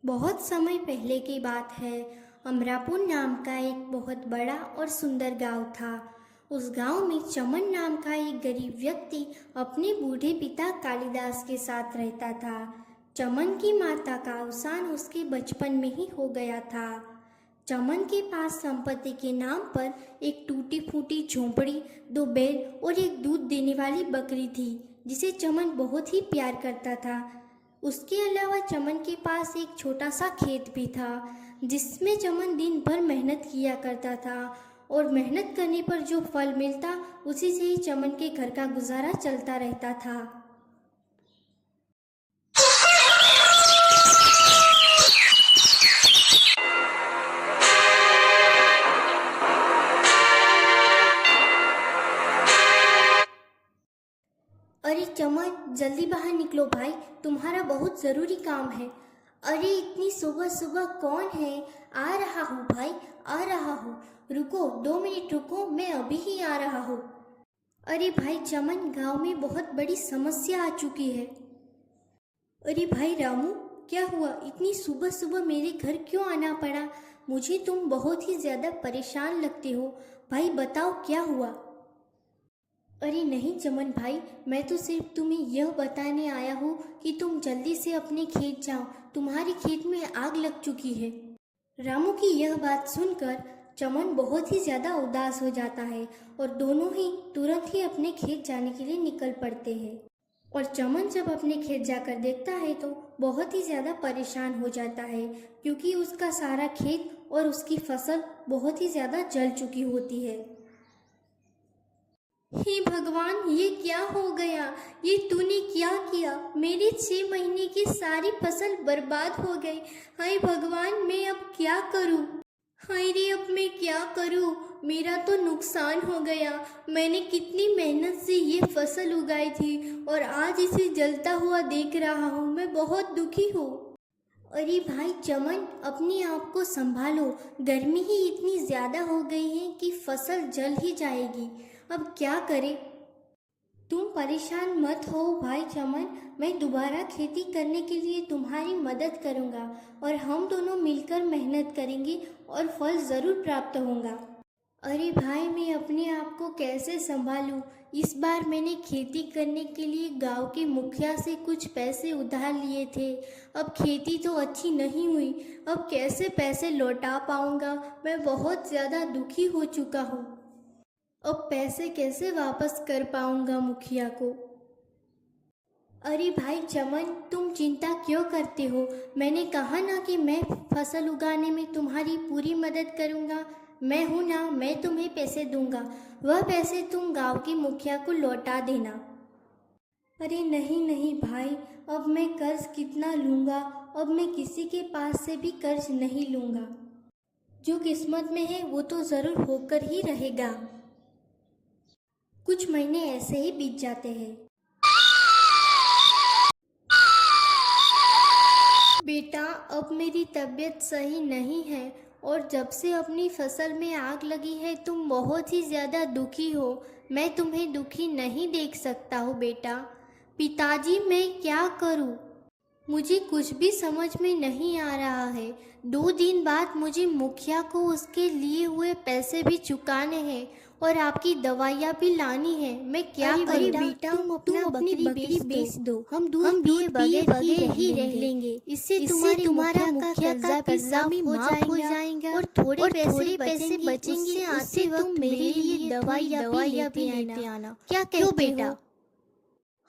बहुत समय पहले की बात है। अमरापुर नाम का एक बहुत बड़ा और सुंदर गांव था। उस गांव में चमन नाम का एक गरीब व्यक्ति अपने बूढ़े पिता कालिदास के साथ रहता था। चमन की माता का अवसान उसके बचपन में ही हो गया था। चमन के पास संपत्ति के नाम पर एक टूटी फूटी झोंपड़ी, दो बैल और एक दूध देने वाली बकरी थी, जिसे चमन बहुत ही प्यार करता था। उसके अलावा चमन के पास एक छोटा सा खेत भी था, जिसमें चमन दिन भर मेहनत किया करता था और मेहनत करने पर जो फल मिलता उसी से ही चमन के घर का गुजारा चलता रहता था। अरे चमन, जल्दी बाहर निकलो भाई, तुम्हारा बहुत ज़रूरी काम है। अरे इतनी सुबह सुबह कौन है? आ रहा हूँ भाई, आ रहा हूँ। रुको, 2 मिनट रुको, मैं अभी ही आ रहा हूँ। अरे भाई चमन, गांव में बहुत बड़ी समस्या आ चुकी है। अरे भाई रामू, क्या हुआ? इतनी सुबह सुबह मेरे घर क्यों आना पड़ा? मुझे तुम बहुत ही ज़्यादा परेशान लगते हो। भाई बताओ क्या हुआ? अरे नहीं चमन भाई, मैं तो सिर्फ तुम्हें यह बताने आया हूँ कि तुम जल्दी से अपने खेत जाओ, तुम्हारे खेत में आग लग चुकी है। रामू की यह बात सुनकर चमन बहुत ही ज़्यादा उदास हो जाता है और दोनों ही तुरंत ही अपने खेत जाने के लिए निकल पड़ते हैं। और चमन जब अपने खेत जाकर देखता है तो बहुत ही ज़्यादा परेशान हो जाता है, क्योंकि उसका सारा खेत और उसकी फसल बहुत ही ज़्यादा जल चुकी होती है। हे भगवान, ये क्या हो गया? ये तूने क्या किया? मेरी 6 महीने की सारी फसल बर्बाद हो गई। हाय भगवान, मैं अब क्या करूं? हाय रे, अब मैं क्या करूं? मेरा तो नुकसान हो गया। मैंने कितनी मेहनत से ये फसल उगाई थी और आज इसे जलता हुआ देख रहा हूँ। मैं बहुत दुखी हूँ। अरे भाई चमन, अपने आप को संभालो। गर्मी ही इतनी ज़्यादा हो गई है कि फसल जल ही जाएगी। अब क्या करें? तुम परेशान मत हो भाई चमन, मैं दोबारा खेती करने के लिए तुम्हारी मदद करूँगा और हम दोनों मिलकर मेहनत करेंगे और फल ज़रूर प्राप्त होगा। अरे भाई, मैं अपने आप को कैसे संभालूं? इस बार मैंने खेती करने के लिए गांव के मुखिया से कुछ पैसे उधार लिए थे। अब खेती तो अच्छी नहीं हुई, अब कैसे पैसे लौटा पाऊंगा? मैं बहुत ज़्यादा दुखी हो चुका हूँ। अब पैसे कैसे वापस कर पाऊंगा मुखिया को? अरे भाई चमन, तुम चिंता क्यों करते हो? मैंने कहा ना कि मैं फसल उगाने में तुम्हारी पूरी मदद करूंगा। मैं हूं ना, मैं तुम्हें पैसे दूंगा। वह पैसे तुम गांव के मुखिया को लौटा देना। अरे नहीं नहीं भाई, अब मैं कर्ज कितना लूँगा? अब मैं किसी के पास से भी कर्ज नहीं लूँगा। जो किस्मत में है वो तो ज़रूर होकर ही रहेगा। कुछ महीने ऐसे ही बीत जाते हैं। बेटा, अब मेरी तबीयत सही नहीं है और जब से अपनी फसल में आग लगी है तुम बहुत ही ज़्यादा दुखी हो। मैं तुम्हें दुखी नहीं देख सकता हूँ बेटा। पिताजी, मैं क्या करूँ? मुझे कुछ भी समझ में नहीं आ रहा है। 2 दिन बाद मुझे मुखिया को उसके लिए हुए पैसे भी चुकाने हैं और आपकी दवाइयाँ भी लानी है। मैं क्या करूँ? बेटा, तुम अपनी बकरी बेच दो। हम हम दूध दूध पिए पिए बगैर ही रह रह लेंगे। इससे तुम्हारा तुम्हारा मुखिया का कर्जा भी माफ हो जाएगा और थोड़े पैसे बचेंगे। उससे तुम मेरे लिए दवाइयाँ भी लेते आना। क्या कहते हो?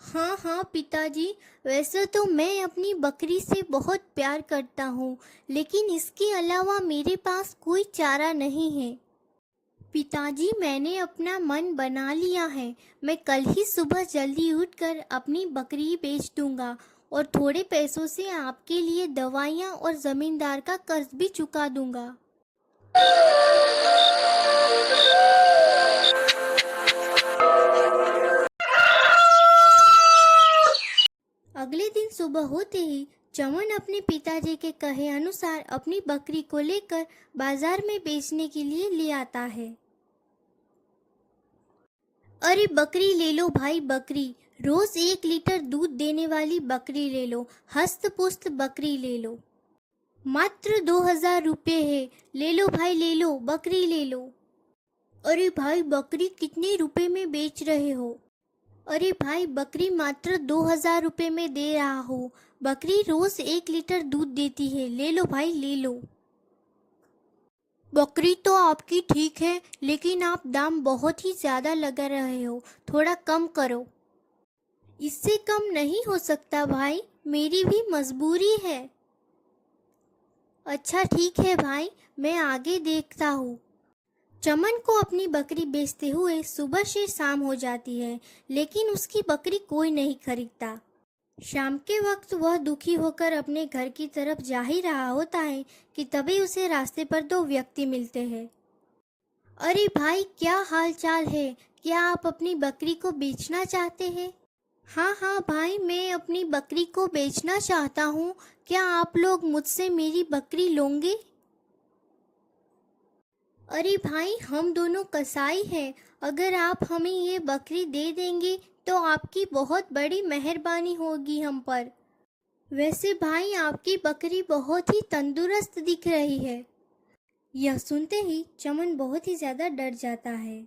हाँ हाँ पिताजी, वैसे तो मैं अपनी बकरी से बहुत प्यार करता हूँ, लेकिन इसके अलावा मेरे पास कोई चारा नहीं है। पिताजी, मैंने अपना मन बना लिया है। मैं कल ही सुबह जल्दी उठकर अपनी बकरी बेच दूंगा और थोड़े पैसों से आपके लिए दवाइयाँ और ज़मींदार का कर्ज भी चुका दूंगा। अगले दिन सुबह होते ही चमन अपने पिताजी के कहे अनुसार अपनी बकरी को लेकर बाजार में बेचने के लिए ले आता है। अरे बकरी ले लो भाई, बकरी। रोज 1 लीटर दूध देने वाली बकरी ले लो। हस्त पुस्त बकरी ले लो। मात्र 2000 रुपये है, ले लो भाई ले लो, बकरी ले लो। अरे भाई बकरी कितने रुपए में बेच रहे हो? अरे भाई बकरी मात्र 2000 रुपये में दे रहा हूँ। बकरी रोज 1 लीटर दूध देती है, ले लो भाई ले लो। बकरी तो आपकी ठीक है, लेकिन आप दाम बहुत ही ज़्यादा लगा रहे हो, थोड़ा कम करो। इससे कम नहीं हो सकता भाई, मेरी भी मजबूरी है। अच्छा ठीक है भाई, मैं आगे देखता हूँ। चमन को अपनी बकरी बेचते हुए सुबह से शाम हो जाती है, लेकिन उसकी बकरी कोई नहीं खरीदता। शाम के वक्त वह दुखी होकर अपने घर की तरफ जा ही रहा होता है कि तभी उसे रास्ते पर दो व्यक्ति मिलते हैं। अरे भाई क्या हाल चाल है, क्या आप अपनी बकरी को बेचना चाहते हैं? हाँ हाँ भाई, मैं अपनी बकरी को बेचना चाहता हूँ, क्या आप लोग मुझसे मेरी बकरी लोगे? अरे भाई हम दोनों कसाई हैं, अगर आप हमें ये बकरी दे देंगे तो आपकी बहुत बड़ी मेहरबानी होगी हम पर। वैसे भाई आपकी बकरी बहुत ही तंदुरुस्त दिख रही है। यह सुनते ही चमन बहुत ही ज़्यादा डर जाता है।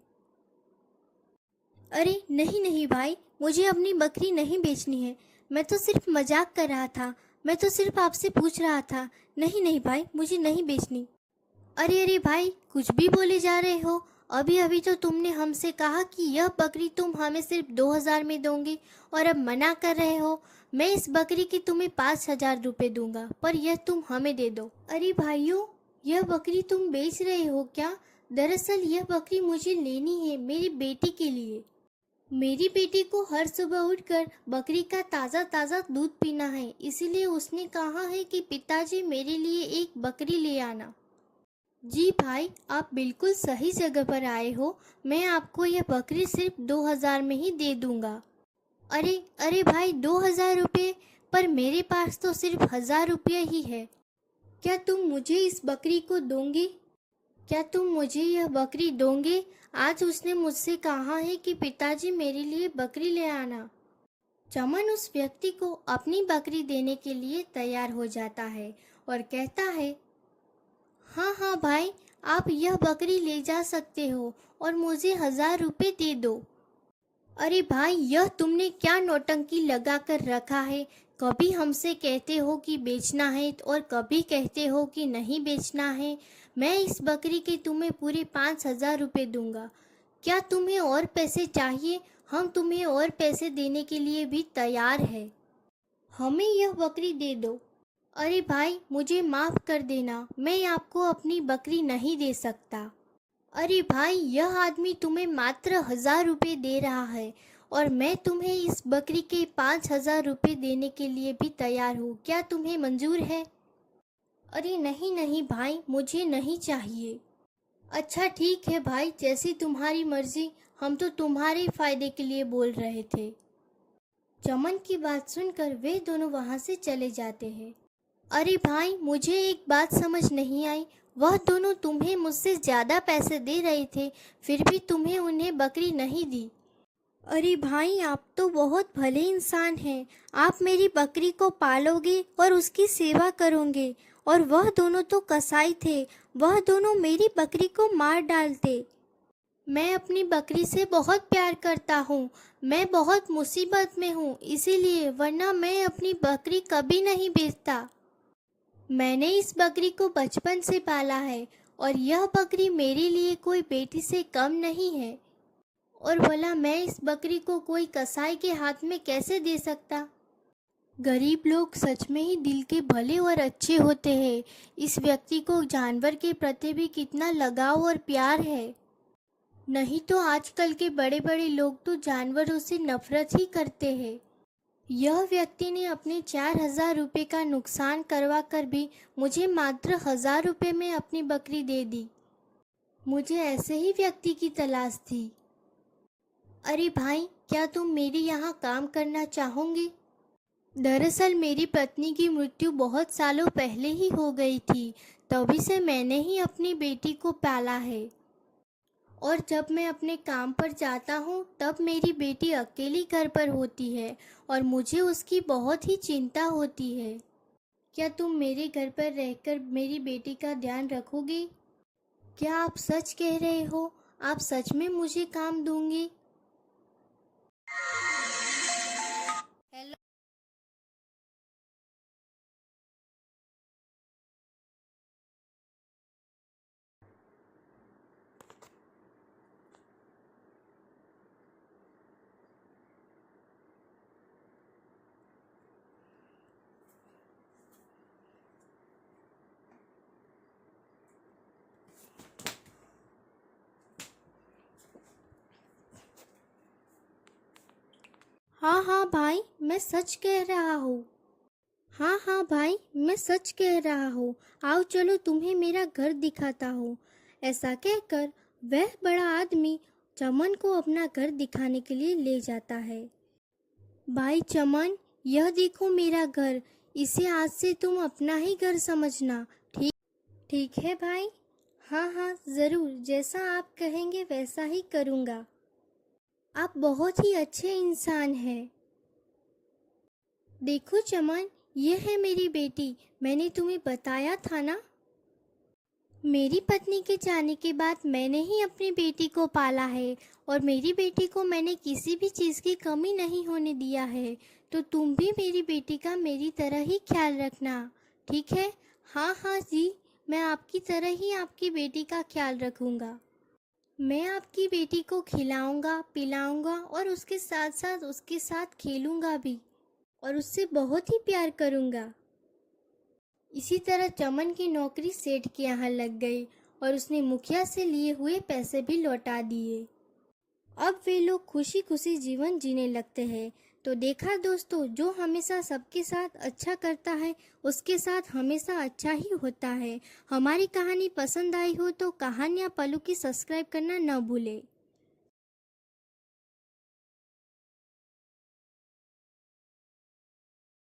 अरे नहीं नहीं भाई, मुझे अपनी बकरी नहीं बेचनी है, मैं तो सिर्फ मजाक कर रहा था, मैं तो सिर्फ आपसे पूछ रहा था। नहीं नहीं भाई, मुझे नहीं बेचनी। अरे अरे भाई, कुछ भी बोले जा रहे हो? अभी अभी तो तुमने हमसे कहा कि यह बकरी तुम हमें सिर्फ 2000 में दोगे, और अब मना कर रहे हो। मैं इस बकरी की तुम्हें 5000 रुपये दूंगा, पर यह तुम हमें दे दो। अरे भाइयों, यह बकरी तुम बेच रहे हो क्या? दरअसल यह बकरी मुझे लेनी है मेरी बेटी के लिए। मेरी बेटी को हर सुबह उठकर बकरी का ताज़ा ताज़ा दूध पीना है, इसीलिए उसने कहा है कि पिताजी मेरे लिए एक बकरी ले आना। जी भाई, आप बिल्कुल सही जगह पर आए हो, मैं आपको यह बकरी सिर्फ 2000 में ही दे दूंगा। अरे अरे भाई, 2000 रुपये? पर मेरे पास तो सिर्फ 1000 रुपये ही है। क्या तुम मुझे इस बकरी को दोगे? क्या तुम मुझे यह बकरी दोगे? आज उसने मुझसे कहा है कि पिताजी मेरे लिए बकरी ले आना। चमन उस व्यक्ति को अपनी बकरी देने के लिए तैयार हो जाता है और कहता है, हाँ हाँ भाई, आप यह बकरी ले जा सकते हो और मुझे 1000 रुपये दे दो। अरे भाई, यह तुमने क्या नौटंकी लगा कर रखा है? कभी हमसे कहते हो कि बेचना है और कभी कहते हो कि नहीं बेचना है। मैं इस बकरी के तुम्हें पूरे 5000 रुपये दूंगा। क्या तुम्हें और पैसे चाहिए? हम तुम्हें और पैसे देने के लिए भी तैयार है। हमें यह बकरी दे दो। अरे भाई, मुझे माफ़ कर देना, मैं आपको अपनी बकरी नहीं दे सकता। अरे भाई, यह आदमी तुम्हें मात्र 1000 रुपये दे रहा है और मैं तुम्हें इस बकरी के 5000 रुपये देने के लिए भी तैयार हूँ। क्या तुम्हें मंजूर है? अरे नहीं नहीं भाई, मुझे नहीं चाहिए। अच्छा ठीक है भाई, जैसी तुम्हारी मर्जी, हम तो तुम्हारे फ़ायदे के लिए बोल रहे थे। चमन की बात सुनकर वे दोनों वहाँ से चले जाते हैं। अरे भाई, मुझे एक बात समझ नहीं आई, वह दोनों तुम्हें मुझसे ज़्यादा पैसे दे रहे थे, फिर भी तुम्हें उन्हें बकरी नहीं दी। अरे भाई, आप तो बहुत भले इंसान हैं, आप मेरी बकरी को पालोगे और उसकी सेवा करोगे, और वह दोनों तो कसाई थे, वह दोनों मेरी बकरी को मार डालते। मैं अपनी बकरी से बहुत प्यार करता हूँ, मैं बहुत मुसीबत में हूँ इसीलिए, वरना मैं अपनी बकरी कभी नहीं बेचता। मैंने इस बकरी को बचपन से पाला है और यह बकरी मेरे लिए कोई बेटी से कम नहीं है, और भला मैं इस बकरी को कोई कसाई के हाथ में कैसे दे सकता? गरीब लोग सच में ही दिल के भले और अच्छे होते हैं। इस व्यक्ति को जानवर के प्रति भी कितना लगाव और प्यार है। नहीं तो आजकल के बड़े बड़े लोग तो जानवरों से नफरत ही करते हैं। यह व्यक्ति ने अपने 4000 रुपये का नुकसान करवा कर भी मुझे मात्र 1000 रुपये में अपनी बकरी दे दी। मुझे ऐसे ही व्यक्ति की तलाश थी। अरे भाई, क्या तुम मेरे यहाँ काम करना चाहोगे? दरअसल मेरी पत्नी की मृत्यु बहुत सालों पहले ही हो गई थी, तभी से मैंने ही अपनी बेटी को पाला है, और जब मैं अपने काम पर जाता हूँ तब मेरी बेटी अकेली घर पर होती है और मुझे उसकी बहुत ही चिंता होती है। क्या तुम मेरे घर पर रहकर मेरी बेटी का ध्यान रखोगे? क्या आप सच कह रहे हो? आप सच में मुझे काम दोगे? हेलो। हाँ हाँ भाई, मैं सच कह रहा हूँ। हाँ हाँ भाई, मैं सच कह रहा हूँ। आओ चलो तुम्हें मेरा घर दिखाता हूँ। ऐसा कहकर वह बड़ा आदमी चमन को अपना घर दिखाने के लिए ले जाता है। भाई चमन, यह देखो मेरा घर। इसे आज से तुम अपना ही घर समझना। ठीक ठीक है भाई। हाँ हाँ ज़रूर, जैसा आप कहेंगे वैसा ही करूँगा। आप बहुत ही अच्छे इंसान हैं। देखो चमन, ये है मेरी बेटी। मैंने तुम्हें बताया था ना। मेरी पत्नी के जाने के बाद मैंने ही अपनी बेटी को पाला है और मेरी बेटी को मैंने किसी भी चीज़ की कमी नहीं होने दिया है। तो तुम भी मेरी बेटी का मेरी तरह ही ख्याल रखना, ठीक है? हाँ हाँ जी, मैं आपकी तरह ही आपकी बेटी का ख्याल रखूँगा। मैं आपकी बेटी को खिलाऊंगा, पिलाऊंगा और उसके साथ साथ उसके साथ खेलूंगा भी और उससे बहुत ही प्यार करूंगा। इसी तरह चमन की नौकरी सेठ के यहाँ लग गई और उसने मुखिया से लिए हुए पैसे भी लौटा दिए। अब वे लोग खुशी खुशी जीवन जीने लगते हैं। तो देखा दोस्तों, जो हमेशा सबके साथ अच्छा करता है उसके साथ हमेशा अच्छा ही होता है। हमारी कहानी पसंद आई हो तो कहानियाँ पल्लू की सब्सक्राइब करना न भूलें।